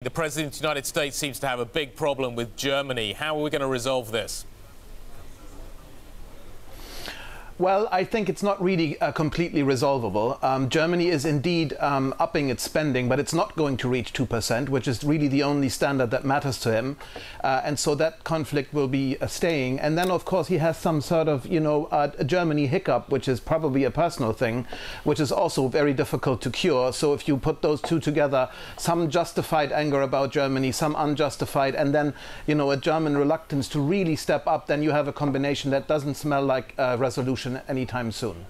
The President of the United States seems to have a big problem with Germany. How are we going to resolve this? Well, I think it's not really completely resolvable. Germany is indeed upping its spending, but it's not going to reach 2%, which is really the only standard that matters to him. And so that conflict will be staying. And then, of course, he has some sort of, a Germany hiccup, which is probably a personal thing, which is also very difficult to cure. So if you put those two together, some justified anger about Germany, some unjustified, and then, a German reluctance to really step up, then you have a combination that doesn't smell like a resolution anytime soon.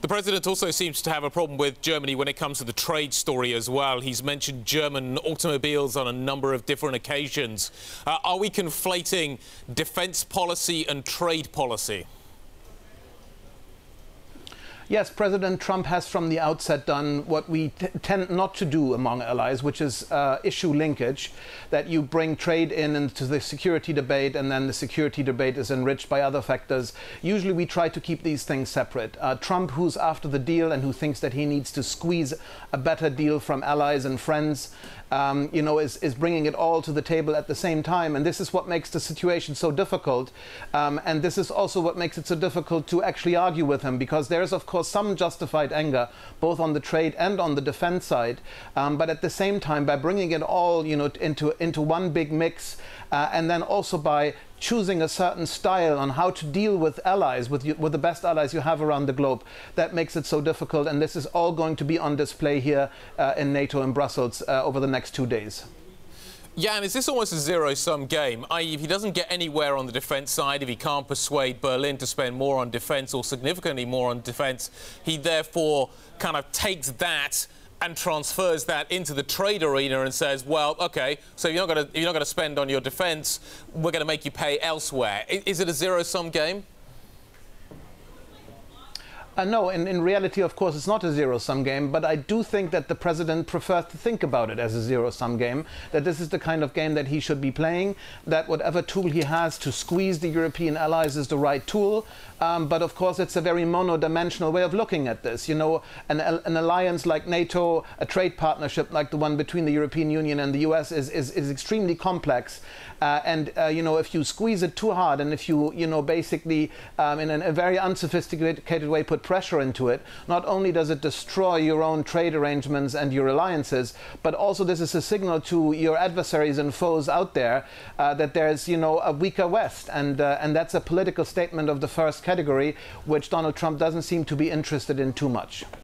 The President also seems to have a problem with Germany when it comes to the trade story as well. He's mentioned German automobiles on a number of different occasions. Are we conflating defense policy and trade policy? Yes, President Trump has from the outset done what we tend not to do among allies, which is issue linkage, that you bring trade into the security debate and then the security debate is enriched by other factors. Usually we try to keep these things separate. Trump, who's after the deal and who thinks that he needs to squeeze a better deal from allies and friends, is bringing it all to the table at the same time. And this is what makes the situation so difficult. And this is also what makes it so difficult to actually argue with him, because there is, of course, some justified anger, both on the trade and on the defense side. But at the same time, by bringing it all, into one big mix, and then also by choosing a certain style on how to deal with allies, with the best allies you have around the globe, that makes it so difficult. And this is all going to be on display here in NATO in Brussels over the next 2 days. Jan, is this almost a zero-sum game? I.e., if he doesn't get anywhere on the defence side, if he can't persuade Berlin to spend more on defence or significantly more on defence, he therefore kind of takes that and transfers that into the trade arena and says, well, OK, so you're not going to spend on your defence, we're going to make you pay elsewhere. Is it a zero-sum game? No, in reality, of course, it's not a zero-sum game, but I do think that the president prefers to think about it as a zero-sum game, that this is the kind of game that he should be playing, that whatever tool he has to squeeze the European allies is the right tool. But of course, it's a very mono-dimensional way of looking at this. An alliance like NATO, a trade partnership like the one between the European Union and the US is extremely complex. If you squeeze it too hard and if you, basically in a very unsophisticated way put pressure into it, not only does it destroy your own trade arrangements and your alliances, but also this is a signal to your adversaries and foes out there that there's, a weaker West. And that's a political statement of the first category, which Donald Trump doesn't seem to be interested in too much.